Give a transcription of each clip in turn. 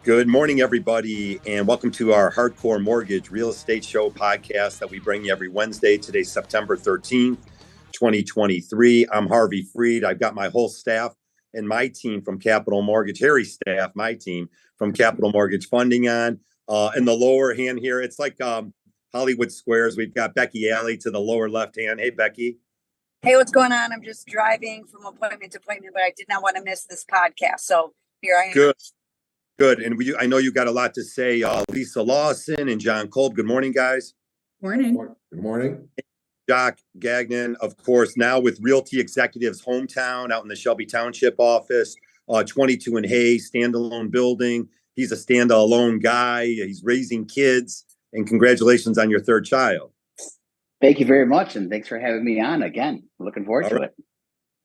Good morning, everybody, and welcome to our Hardcore Mortgage Real Estate Show podcast that we bring you every Wednesday. Today's September 13th, 2023. I'm Harvey Freed. I've got my whole staff and my team from Capital Mortgage, Harry's staff, my team from Capital Mortgage Funding on. In the lower hand here, it's like Hollywood Squares. We've got Becky Alley to the lower left hand. Hey, Becky. Hey, what's going on? I'm just driving from appointment to appointment, but I did not want to miss this podcast. So here I am. Good. And I know you got a lot to say. Lisa Lawson and John Kolb. Good morning, guys. Morning. Good morning. Jacques Gagnon, of course, now with Realty Executives Hometown out in the Shelby Township office, 22 and Hayes, standalone building. He's a standalone guy. He's raising kids. And congratulations on your third child. Thank you very much. And thanks for having me on again. Looking forward to it.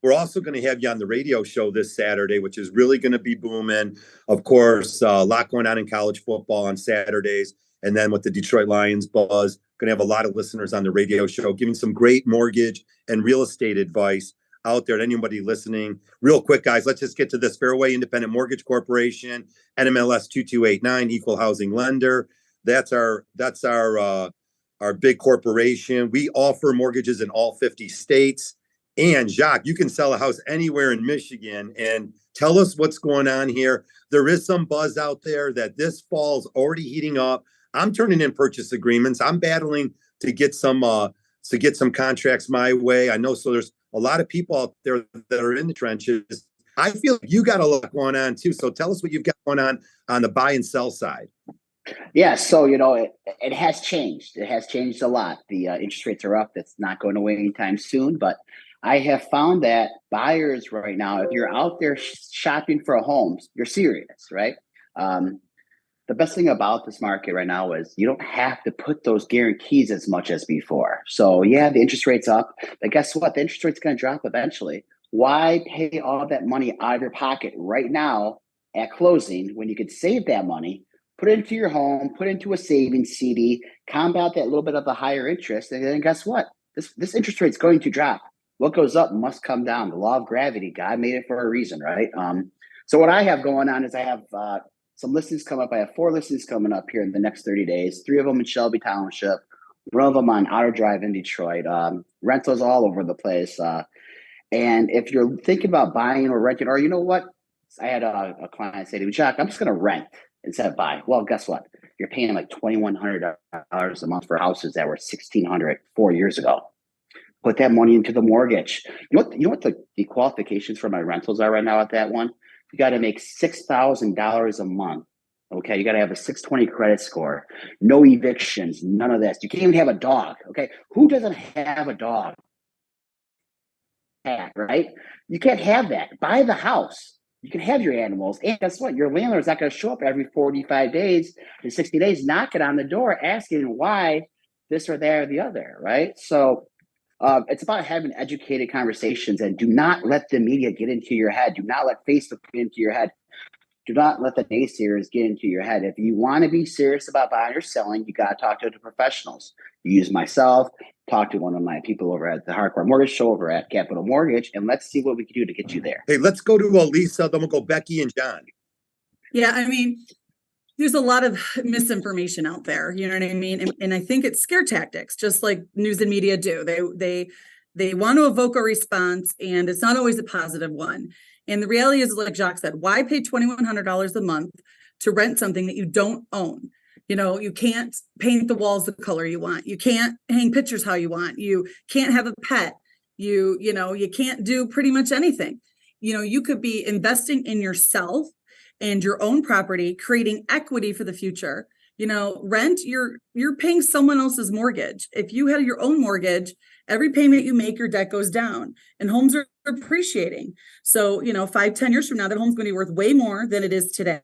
We're also going to have you on the radio show this Saturday, which is really going to be booming. Of course, a lot going on in college football on Saturdays. And then with the Detroit Lions buzz, going to have a lot of listeners on the radio show giving some great mortgage and real estate advice out there to anybody listening. Real quick, guys, let's just get to this. Fairway Independent Mortgage Corporation, NMLS 2289, equal housing lender. That's our big corporation. We offer mortgages in all 50 states. And Jacques, you can sell a house anywhere in Michigan. And tell us what's going on here. There is some buzz out there that this fall's already heating up. I'm turning in purchase agreements. I'm battling to get some contracts my way. I know, so there's a lot of people out there that are in the trenches. I feel like you got a lot going on too. So tell us what you've got going on the buy and sell side. Yeah, so it has changed. It has changed a lot. The interest rates are up. That's not going away anytime soon. But I have found that buyers right now, if you're out there shopping for a home, you're serious, right? The best thing about this market right now is you don't have to put those guarantees as much as before. So yeah, the interest rate's up, but guess what? The interest rate's going to drop eventually. Why pay all that money out of your pocket right now at closing when you could save that money, put it into your home, put it into a savings CD, combat that little bit of the higher interest, and then guess what? This interest rate's going to drop. What goes up must come down. The law of gravity. God made it for a reason, right? So what I have going on is I have some listings come up. I have 4 listings coming up here in the next 30 days. 3 of them in Shelby Township. 1 of them on Outer Drive in Detroit. Rentals all over the place. And if you're thinking about buying or renting, or you know what? I had a client say to me, Jack, I'm just going to rent instead of buy. Well, guess what? You're paying like $2,100 a month for houses that were $1,600 4 years ago. Put that money into the mortgage. You know what the qualifications for my rentals are right now at that one? You got to make $6,000 a month. Okay, you got to have a 620 credit score. No evictions, none of this. You can't even have a dog. Okay, who doesn't have a dog? Right? You can't have that. Buy the house. You can have your animals. And guess what? Your landlord's not going to show up every 45 days and 60 days knocking on the door asking why this or that or the other, right? So it's about having educated conversations, and do not let the media get into your head. Do not let Facebook get into your head. Do not let the naysayers get into your head. If you want to be serious about buying or selling, you got to talk to the professionals. You use myself, talk to one of my people over at the Hardcore Mortgage Show over at Capital Mortgage, and let's see what we can do to get you there. Hey, let's go to Lisa, then we'll go Becky and John. Yeah, I mean, there's a lot of misinformation out there, you know what I mean? And I think it's scare tactics, just like news and media do. They want to evoke a response, and it's not always a positive one. And the reality is, like Jacques said, why pay $2,100 a month to rent something that you don't own? You know, you can't paint the walls the color you want. You can't hang pictures how you want. You can't have a pet. You can't do pretty much anything. You know, you could be investing in yourself and your own property, creating equity for the future. You know, rent, you're paying someone else's mortgage. If you had your own mortgage, every payment you make, your debt goes down, and homes are appreciating. So, 5-10 years from now, that home's going to be worth way more than it is today.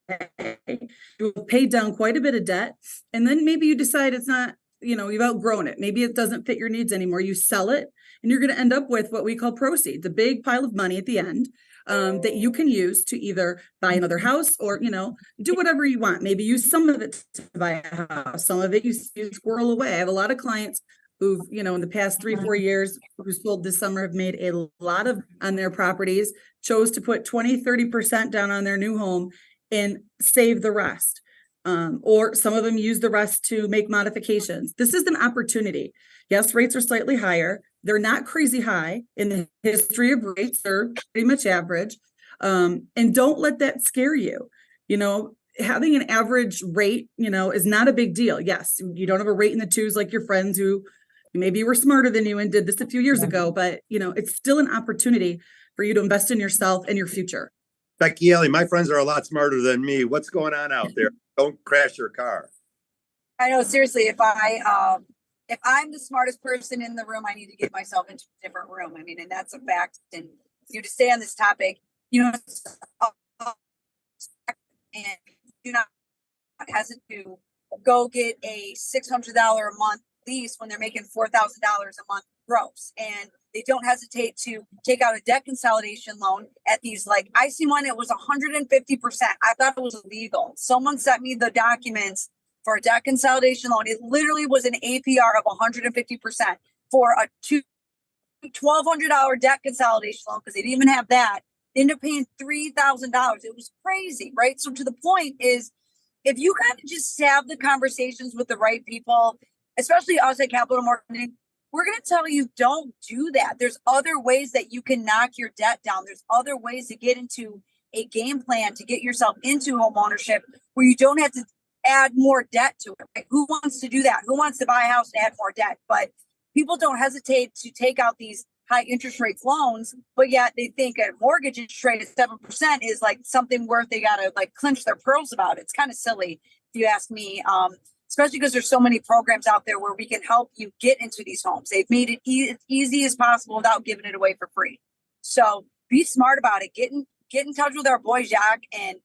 You'll pay down quite a bit of debt. And then maybe you decide it's not, you've outgrown it. Maybe it doesn't fit your needs anymore. You sell it, and you're going to end up with what we call proceeds, a big pile of money at the end. That you can use to either buy another house or, do whatever you want. Maybe use some of it to buy a house. Some of it you squirrel away. I have a lot of clients who've, in the past 3-4 years, who sold this summer, have made a lot of on their properties, chose to put 20-30% down on their new home and save the rest. Or some of them use the rest to make modifications. This is an opportunity. Yes, rates are slightly higher. They're not crazy high in the history of rates. They're pretty much average. And don't let that scare you. You know, having an average rate, is not a big deal. Yes, you don't have a rate in the twos like your friends who maybe were smarter than you and did this a few years ago, but it's still an opportunity for you to invest in yourself and your future. Becky Alley, my friends are a lot smarter than me. What's going on out there? Don't crash your car. I know, seriously, if I'm the smartest person in the room, I need to get myself into a different room. I mean, and that's a fact. And to stay on this topic, and do not hesitate to go get a $600 a month lease when they're making $4,000 a month gross. And they don't hesitate to take out a debt consolidation loan at these, like, I see one, it was 150%. I thought it was illegal. Someone sent me the documents for a debt consolidation loan. It literally was an APR of 150% for a $1,200 debt consolidation loan, because they didn't even have that. They ended up paying $3,000. It was crazy, right? So to the point is, if you kind of just have the conversations with the right people, especially us at Capital Marketing, we're going to tell you, don't do that. There's other ways that you can knock your debt down. There's other ways to get into a game plan to get yourself into home ownership where you don't have to add more debt to it. Like, who wants to do that? Who wants to buy a house and add more debt? But people don't hesitate to take out these high interest rate loans, but yet they think a mortgage interest rate at 7% is like something worth they got to like clench their pearls about. It's kind of silly if you ask me. Especially because there's so many programs out there where we can help you get into these homes. They've made it as easy as possible without giving it away for free. So be smart about it. Get in touch with our boy Jacques, and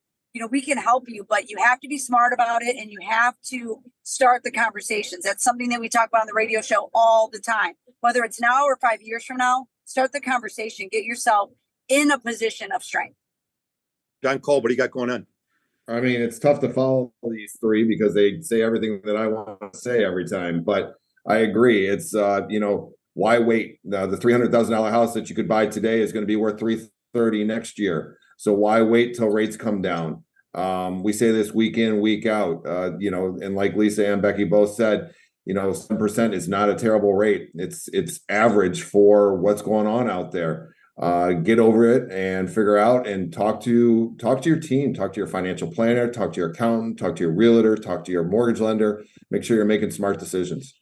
we can help you, but you have to be smart about it, and you have to start the conversations. That's something that we talk about on the radio show all the time. Whether it's now or 5 years from now, start the conversation. Get yourself in a position of strength. John Cole, what do you got going on? I mean, it's tough to follow these three because they say everything that I want to say every time. But I agree. It's, why wait? The $300,000 house that you could buy today is going to be worth $330,000 next year. So why wait till rates come down? We say this week in, week out, and like Lisa and Becky both said, 7% is not a terrible rate. It's average for what's going on out there. Get over it and figure out and talk to your team, talk to your financial planner, talk to your accountant, talk to your realtor, talk to your mortgage lender. Make sure you're making smart decisions.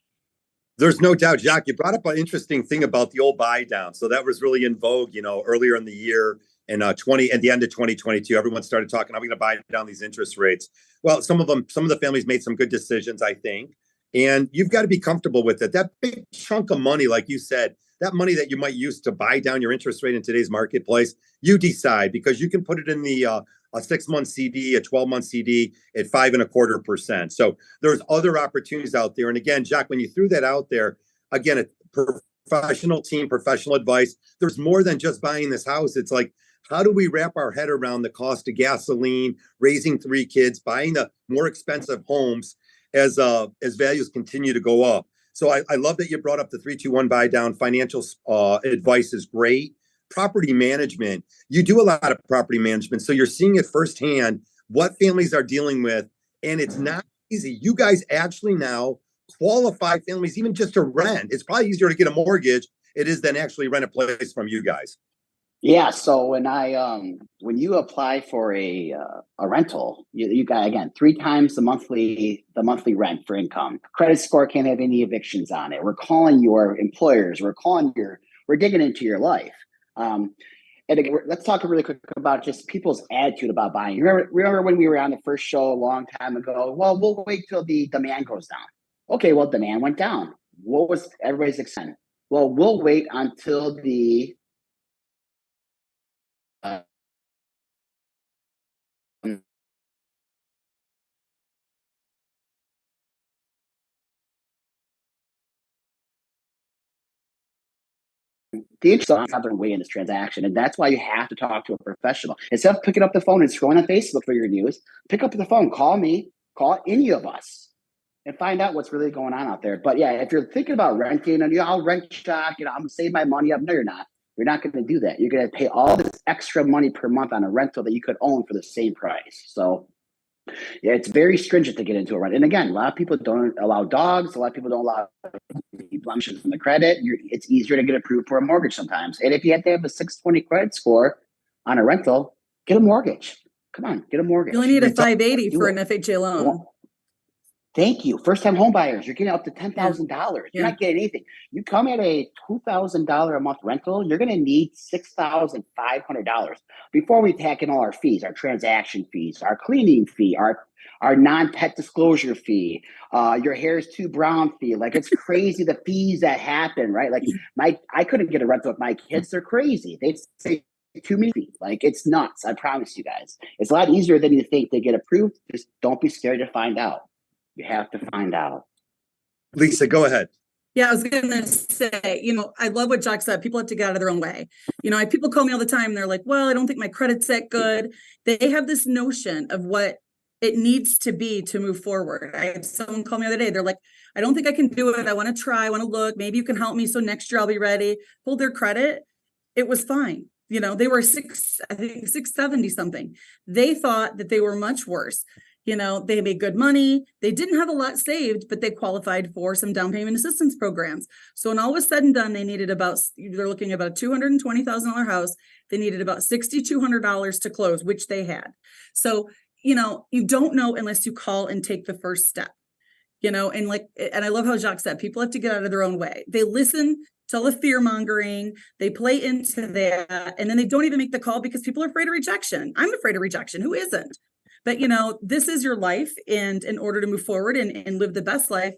There's no doubt, Jacques, you brought up an interesting thing about the old buy down. So that was really in vogue, earlier in the year, and at the end of 2022, everyone started talking, I'm going to buy down these interest rates. Well, some of the families made some good decisions, I think. And you've got to be comfortable with it. That big chunk of money, like you said, that money that you might use to buy down your interest rate in today's marketplace, you decide, because you can put it in the a 6-month CD, a 12-month CD at 5.25%. So there's other opportunities out there. And again, Jacques, when you threw that out there, again, a professional team, professional advice, there's more than just buying this house. It's like, how do we wrap our head around the cost of gasoline, raising 3 kids, buying the more expensive homes as values continue to go up? So I love that you brought up the 3-2-1 buy down. Financial advice is great. Property management. You do a lot of property management. So you're seeing it firsthand what families are dealing with. And it's not easy. You guys actually now qualify families even just to rent. It's probably easier to get a mortgage it is than actually rent a place from you guys. Yeah. So when you apply for a rental, you got, again, 3 times the monthly rent for income. Credit score can't have any evictions on it. We're calling your employers. We're digging into your life. And again, let's talk really quick about just people's attitude about buying. Remember when we were on the first show a long time ago? Well, we'll wait till the demand goes down. Okay, well, demand went down. What was everybody's excitement? Well, we'll wait until the interest on another way in this transaction. And that's why you have to talk to a professional. Instead of picking up the phone and scrolling on Facebook for your news, pick up the phone, call me, call any of us, and find out what's really going on out there. But yeah, if you're thinking about renting and I'll rent Jacques, I'm gonna save my money up. No, you're not. You're not going to do that. You're going to pay all this extra money per month on a rental that you could own for the same price. So yeah, it's very stringent to get into a rent. And again, a lot of people don't allow dogs. A lot of people don't allow blemishes from the credit. It's easier to get approved for a mortgage sometimes. And if you have to have a 620 credit score on a rental, get a mortgage. Come on, get a mortgage. You only need a 580 for an FHA loan. Well, thank you. First time home buyers, you're getting up to $10,000. You're not getting anything. You come at a $2,000 a month rental, you're going to need $6,500 before we tack in all our fees, our transaction fees, our cleaning fee, our non-pet disclosure fee, your hair is too brown fee. Like, it's crazy the fees that happen, right? Like I couldn't get a rental with my kids. They're crazy. They say too many fees. Like, it's nuts. I promise you guys. It's a lot easier than you think to get approved. Just don't be scared to find out. You have to find out. Lisa, go ahead. Yeah, I was going to say, I love what Jock said. People have to get out of their own way. People call me all the time and they're like, well, I don't think my credit's that good. They have this notion of what it needs to be to move forward. I had someone call me the other day. They're like, I don't think I can do it. I want to try. I want to look. Maybe you can help me. So next year I'll be ready. Pulled their credit. It was fine. They were 670 something. They thought that they were much worse. They made good money. They didn't have a lot saved, but they qualified for some down payment assistance programs. So when all was said and done, they're looking at about a $220,000 house. They needed about $6,200 to close, which they had. So, you don't know unless you call and take the first step, and I love how Jacques said, people have to get out of their own way. They listen to all the fear mongering, they play into that, and then they don't even make the call because people are afraid of rejection. I'm afraid of rejection. Who isn't? But, this is your life. And in order to move forward and live the best life,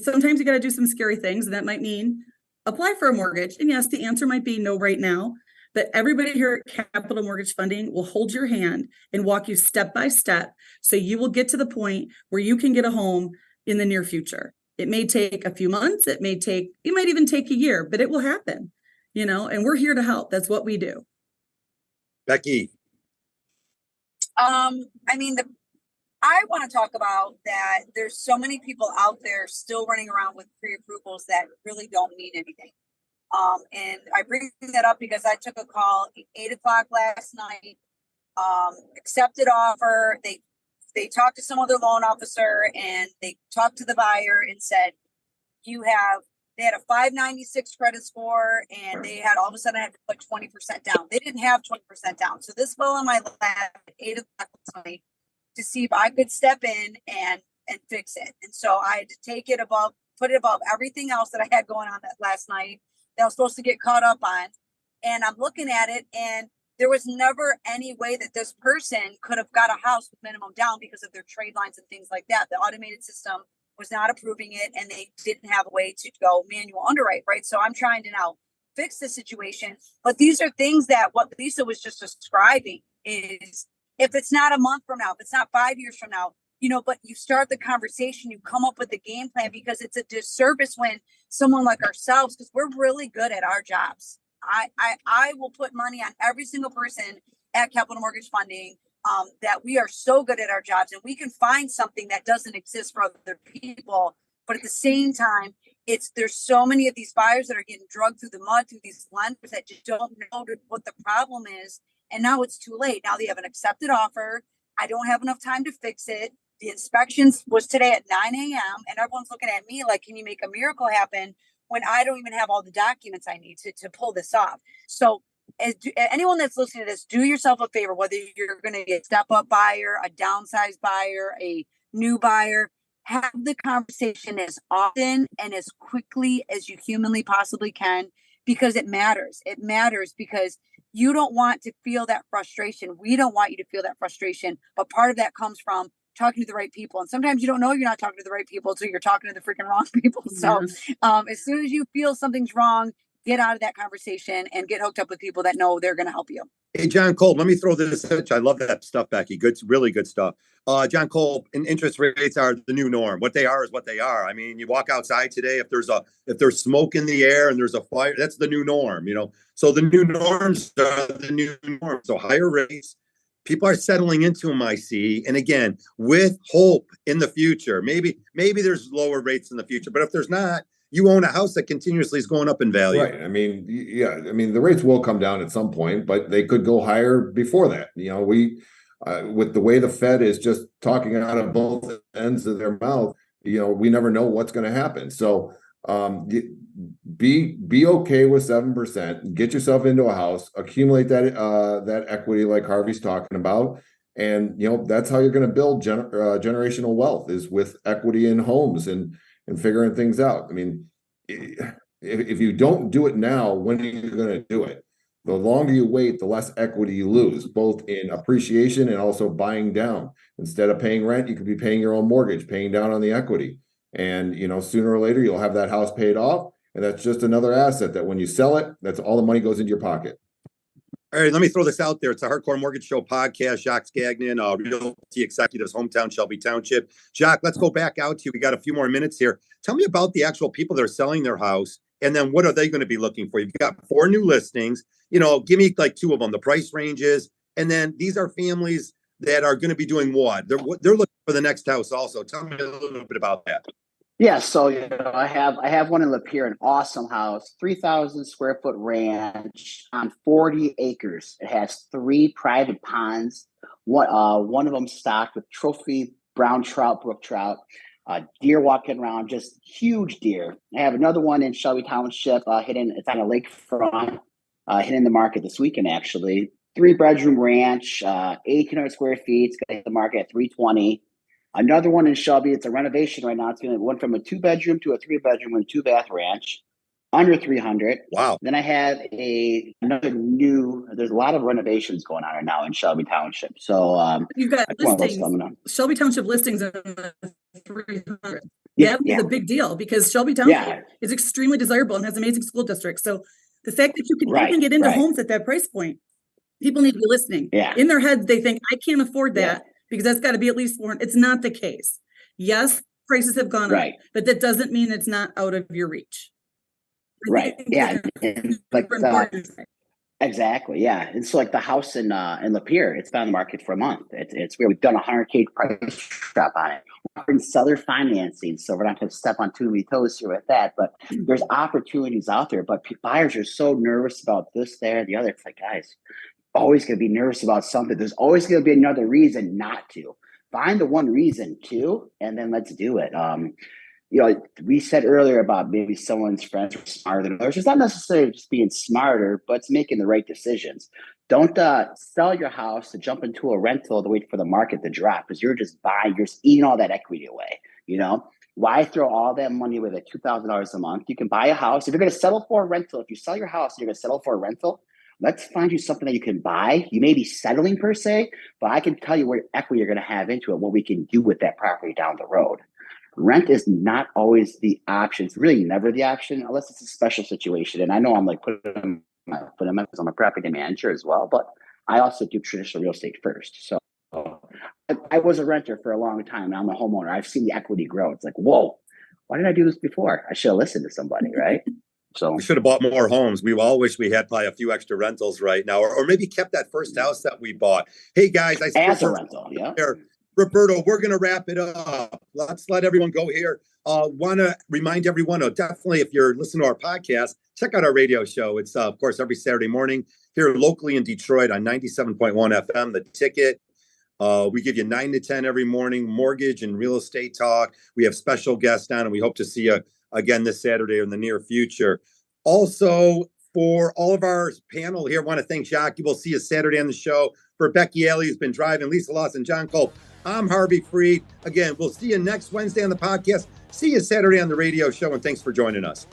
sometimes you got to do some scary things. And that might mean apply for a mortgage. And yes, the answer might be no right now. But everybody here at Capital Mortgage Funding will hold your hand and walk you step by step. So you will get to the point where you can get a home in the near future. It may take a few months. It might even take a year, but it will happen, and we're here to help. That's what we do. Becky. I want to talk about that. There's so many people out there still running around with pre-approvals that really don't mean anything. And I bring that up because I took a call at 8:00 last night, accepted offer. They talked to some other loan officer and they talked to the buyer and said, they had a 596 credit score and they had all of a sudden I had to put 20% down. They didn't have 20% down. So this fell on my lap at 8:00 last night to see if I could step in and fix it. And so I had to put it above everything else that I had going on that last night that I was supposed to get caught up on. And I'm looking at it and there was never any way that this person could have got a house with minimum down because of their trade lines and things like that. The automated system was not approving it and they didn't have a way to go manual underwrite, right? So I'm trying to now fix the situation. But these are things that what Lisa was just describing is if it's not a month from now, if it's not 5 years from now, but you start the conversation, you come up with a game plan because it's a disservice when someone like ourselves, because we're really good at our jobs. I will put money on every single person at Capital Mortgage Funding that we are so good at our jobs and we can find something that doesn't exist for other people. But at the same time, there's so many of these buyers that are getting drugged through the mud through these lenders that just don't know what the problem is. And now it's too late. Now they have an accepted offer. I don't have enough time to fix it. The inspections was today at 9 a.m. and everyone's looking at me like, can you make a miracle happen when I don't even have all the documents I need to pull this off? So anyone that's listening to this, do yourself a favor, whether you're going to be a step-up buyer, a downsized buyer, a new buyer, have the conversation as often and as quickly as you humanly possibly can, because it matters. It matters because you don't want to feel that frustration. We don't want you to feel that frustration, but part of that comes from talking to the right people. And sometimes you don't know you're not talking to the right people until you're talking to the freaking wrong people. So as soon as you feel something's wrong, get out of that conversation and get hooked up with people that know they're going to help you. Hey, John Cole, let me throw this at you. I love that stuff, Becky. Good, really good stuff. John Cole, and interest rates are the new norm. What they are is what they are. I mean, you walk outside today, if there's smoke in the air and there's a fire, that's the new norm, So the new norms are the new norm. So higher rates, people are settling into them, I see. And again, with hope in the future, maybe there's lower rates in the future, but if there's not, you own a house that continuously is going up in value. Right. I mean, yeah. I mean, the rates will come down at some point, but they could go higher before that. With the way the Fed is just talking out of both ends of their mouth, we never know what's going to happen. So, be okay with 7%. Get yourself into a house, accumulate that equity, like Harvey's talking about, and that's how you're going to build generational wealth, is with equity in homes and figuring things out. I mean, if you don't do it now, when are you going to do it? The longer you wait, the less equity you lose, both in appreciation and also buying down. Instead of paying rent, you could be paying your own mortgage, paying down on the equity. And, sooner or later, you'll have that house paid off. And that's just another asset that when you sell it, that's all the money goes into your pocket. All right, let me throw this out there. It's a Hardcore Mortgage Show podcast. Jacques Gagnon, Realty Executives, hometown, Shelby Township. Jacques, let's go back out to you. We got a few more minutes here. Tell me about the actual people that are selling their house, and then what are they going to be looking for? You've got 4 new listings. Give me like 2 of them, the price ranges, and then these are families that are going to be doing what? They're looking for the next house also. Tell me a little bit about that. Yeah, so I have one in Lapeer, an awesome house, 3,000 square foot ranch on 40 acres. It has 3 private ponds. One of them stocked with trophy brown trout, brook trout, deer walking around, just huge deer. I have another one in Shelby Township, it's on a lakefront, hitting the market this weekend actually. 3-bedroom ranch, 1,800 square feet. It's going to hit the market at $320. Another one in Shelby, it's a renovation right now. It's going to went from a 2-bedroom to a 3-bedroom and 2-bath ranch, under $300. Wow. Then I have there's a lot of renovations going on right now in Shelby Township. So you've got listings, Shelby Township listings in the 300. That is a big deal because Shelby Township is extremely desirable and has amazing school districts. So the fact that you can even get into homes at that price point, people need to be listening. Yeah. In their heads, they think, I can't afford that. Because that's got to be at least 4. It's not the case. Yes, prices have gone up, but that doesn't mean it's not out of your reach. Right. Yeah. Exactly. Yeah. It's like the house in Lapeer. It's been on the market for a month. It's where we've done $100K price drop on it. We're in seller financing, so we're not going to step on too many toes here with that. But there's opportunities out there. But buyers are so nervous about this, there, the other. It's like, guys, always going to be nervous about something. There's always going to be another reason not to. Find the one reason to, and then let's do it. We said earlier about maybe someone's friends are smarter than others. It's not necessarily just being smarter, but it's making the right decisions. Don't sell your house to jump into a rental to wait for the market to drop, because you're just eating all that equity away. Why throw all that money with $2,000 a month? You can buy a house. If you're going to settle for a rental, if you sell your house and you're going to settle for a rental, let's find you something that you can buy. You may be settling per se, but I can tell you what equity you're going to have into it, what we can do with that property down the road. Rent is not always the option. It's really never the option unless it's a special situation. And I know I'm like putting because I'm a property manager as well, but I also do traditional real estate first. So I was a renter for a long time. Now I'm a homeowner. I've seen the equity grow. It's like, whoa, why didn't I do this before? I should have listened to somebody, right? So we should have bought more homes. We all wish we had probably a few extra rentals right now, or maybe kept that first house that we bought. Hey guys, as a rental, yeah. Roberto, we're going to wrap it up. Let's let everyone go here. Want to remind everyone, definitely, if you're listening to our podcast, check out our radio show. It's, of course, every Saturday morning here locally in Detroit on 97.1 FM, The Ticket. We give you 9 to 10 every morning, mortgage and real estate talk. We have special guests on, and we hope to see you again this Saturday or in the near future. Also, for all of our panel here, I want to thank Jacques. We'll see you Saturday on the show. For Becky Alley, who's been driving, Lisa Lawson, John Cole, I'm Harvey Freed. Again, we'll see you next Wednesday on the podcast. See you Saturday on the radio show, and thanks for joining us.